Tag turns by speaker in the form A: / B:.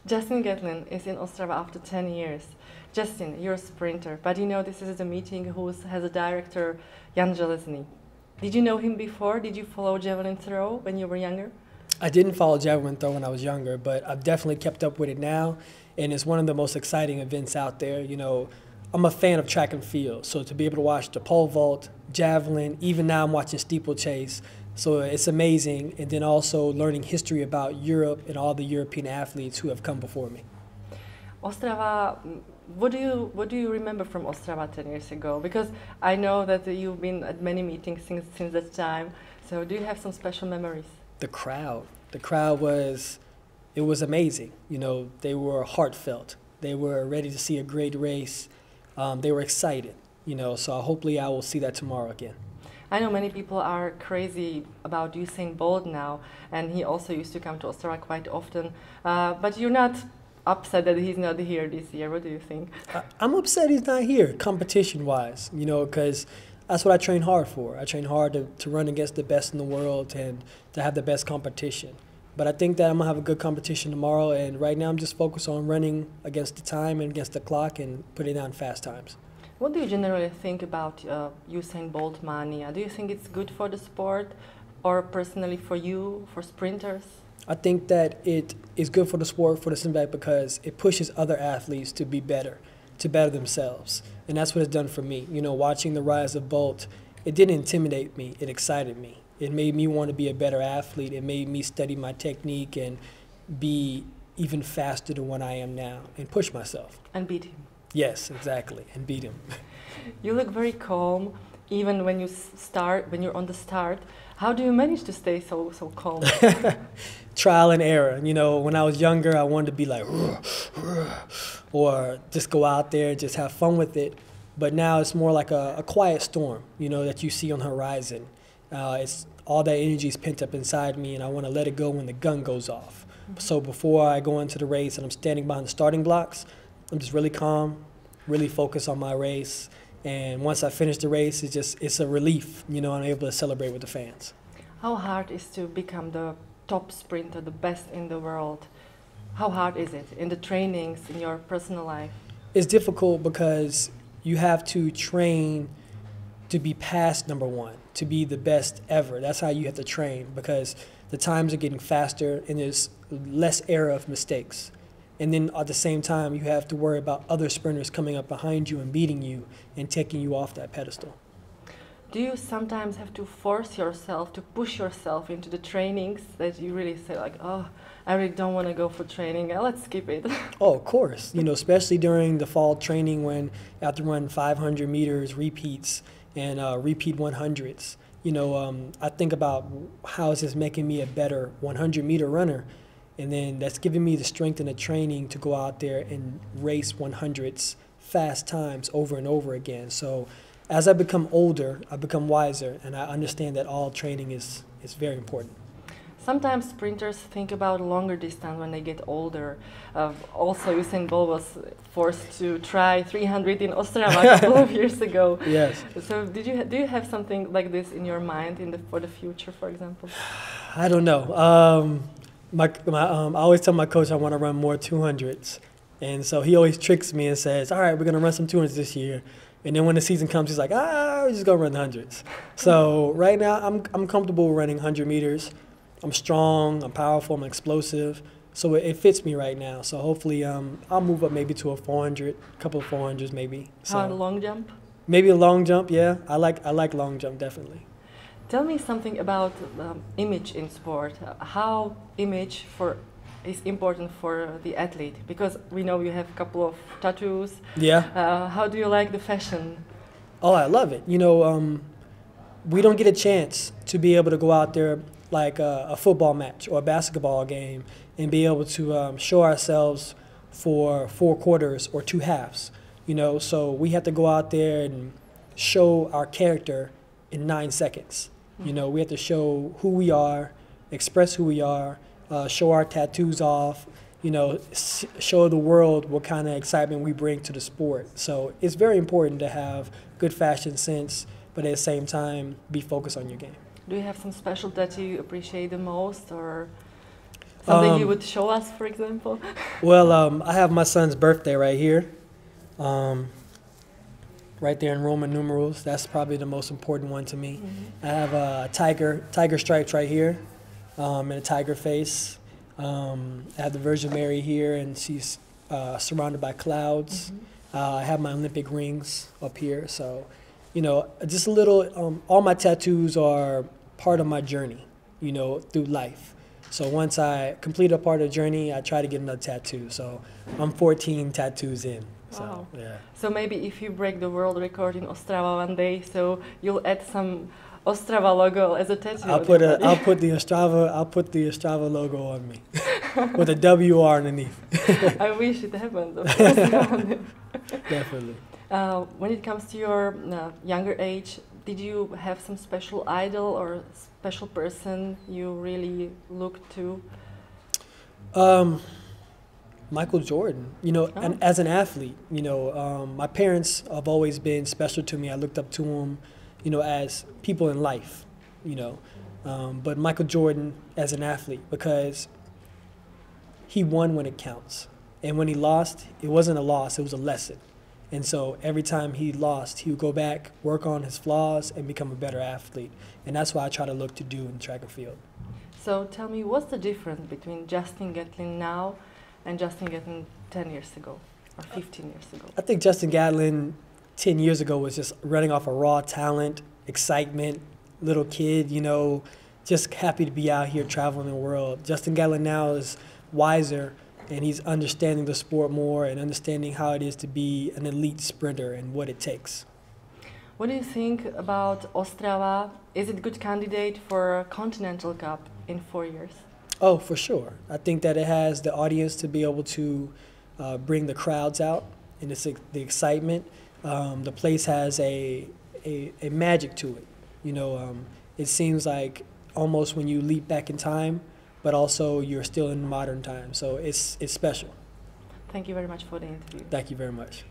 A: Justin Gatlin is in Ostrava after 10 years. Justin, you're a sprinter, but you know this is a meeting who has a director, Jan Železny. Did you know him before? Did you follow javelin throw when you were younger?
B: I didn't follow javelin throw when I was younger, but I've definitely kept up with it now, and it's one of the most exciting events out there. You know, I'm a fan of track and field, so to be able to watch the pole vault, javelin, even now I'm watching steeplechase, so it's amazing, and then also learning history about Europe and all the European athletes who have come before me.
A: Ostrava, what do you remember from Ostrava 10 years ago? Because I know that you've been at many meetings since that time, so do you have some special memories?
B: The crowd was amazing. You know, they were heartfelt. They were ready to see a great race. They were excited, you know, so hopefully I will see that tomorrow again.
A: I know many people are crazy about Usain Bolt now, and he also used to come to Ostrava quite often. But you're not upset that he's not here this year. What do you think?
B: I'm upset he's not here, competition-wise, you know, because that's what I train hard for. I train hard to run against the best in the world and to have the best competition. But I think that I'm going to have a good competition tomorrow, and right now I'm just focused on running against the time and against the clock and putting down fast times.
A: What do you generally think about Usain Bolt mania? Do you think it's good for the sport, or personally for you, for sprinters?
B: I think that it is good for the sport, for the simple fact because it pushes other athletes to be better, to better themselves. And that's what it's done for me. You know, watching the rise of Bolt, it didn't intimidate me, it excited me. It made me want to be a better athlete. It made me study my technique and be even faster than what I am now and push myself.
A: And beat him.
B: Yes, exactly, and beat him.
A: You look very calm, even when when you're on the start. How do you manage to stay so calm?
B: Trial and error. You know, when I was younger, I wanted to be like, or just go out there and just have fun with it. But now it's more like a quiet storm, you know, that you see on the horizon. It's all that energy is pent up inside me, and I want to let it go when the gun goes off. So before I go into the race and I'm standing behind the starting blocks, I'm just really calm, really focused on my race. And once I finish the race, it's a relief, you know, I'm able to celebrate with the fans.
A: How hard is to become the top sprinter, the best in the world? How hard is it in the trainings, in your personal life?
B: It's difficult because you have to train to be past number one, to be the best ever. That's how you have to train because the times are getting faster and there's less error of mistakes. And then at the same time, you have to worry about other sprinters coming up behind you and beating you and taking you off that pedestal.
A: Do you sometimes have to force yourself, to push yourself into the trainings that you really say like, oh, I really don't want to go for training, let's skip it?
B: Oh, of course. You know, especially during the fall training when you have to run 500 meters repeats and repeat 100s. You know, I think about how is this making me a better 100-meter runner. And then that's giving me the strength and the training to go out there and race 100s fast times over and over again. So as I become older, I become wiser, and I understand that all training is very important.
A: Sometimes sprinters think about longer distance when they get older. Also, Usain Bolt was forced to try 300 in Ostrava a couple of years ago.
B: Yes.
A: So do you have something like this in your mind for the future, for example?
B: I don't know. I always tell my coach I want to run more 200s. And so he always tricks me and says, all right, we're going to run some 200s this year. And then when the season comes, he's like, we're just going to run the 100s. So right now, I'm comfortable running 100 meters. I'm strong, I'm powerful, I'm explosive. So it fits me right now. So hopefully I'll move up maybe to a 400, a couple of 400s maybe. So
A: How, a long jump?
B: maybe a long jump, yeah. I like long jump, definitely.
A: Tell me something about image in sport. How image is important for the athlete? Because we know you have a couple of tattoos.
B: Yeah.
A: How do you like the fashion?
B: Oh, I love it. You know, we don't get a chance to be able to go out there like a football match or a basketball game and be able to show ourselves for 4 quarters or 2 halves. You know, so we have to go out there and show our character in 9 seconds. You know, we have to show who we are, express who we are, show our tattoos off, you know, show the world what kind of excitement we bring to the sport. So it's very important to have good fashion sense, but at the same time, be focused on your game.
A: Do you have some special that you appreciate the most, or? Something you would show us, for example?
B: Well, I have my son's birthday right here. Right there in Roman numerals. That's probably the most important one to me. I have a tiger stripes right here, and a tiger face. I have the Virgin Mary here, and she's surrounded by clouds. I have my Olympic rings up here. So, just a little, all my tattoos are part of my journey, through life. So once I complete a part of the journey, I try to get another tattoo. So I'm 14 tattoos in. So,
A: wow.
B: Yeah.
A: So maybe if you break the world record in Ostrava one day, so you'll add some Ostrava logo as a tattoo.
B: I'll put the Ostrava logo on me with a WR underneath.
A: I wish it happened. Of course.
B: Definitely.
A: When it comes to your younger age, did you have some special idol or special person you really looked to?
B: Michael Jordan, and as an athlete, my parents have always been special to me. I looked up to them, as people in life, but Michael Jordan as an athlete, because he won when it counts. And when he lost, it wasn't a loss, it was a lesson. And so every time he lost, he would go back, work on his flaws, and become a better athlete. And that's what I try to look to do in track and field.
A: So tell me, what's the difference between Justin Gatlin now and Justin Gatlin 10 years ago or 15 years ago?
B: I think Justin Gatlin 10 years ago was just running off of raw talent, excitement, little kid, just happy to be out here traveling the world. Justin Gatlin now is wiser, and he's understanding the sport more and understanding how it is to be an elite sprinter and what it takes.
A: What do you think about Ostrava? Is it a good candidate for a Continental Cup in 4 years?
B: Oh, for sure. I think that it has the audience to be able to bring the crowds out, and it's the excitement. The place has a magic to it. It seems like almost when you leap back in time, but also you're still in modern time. So it's special.
A: Thank you very much for the interview.
B: Thank you very much.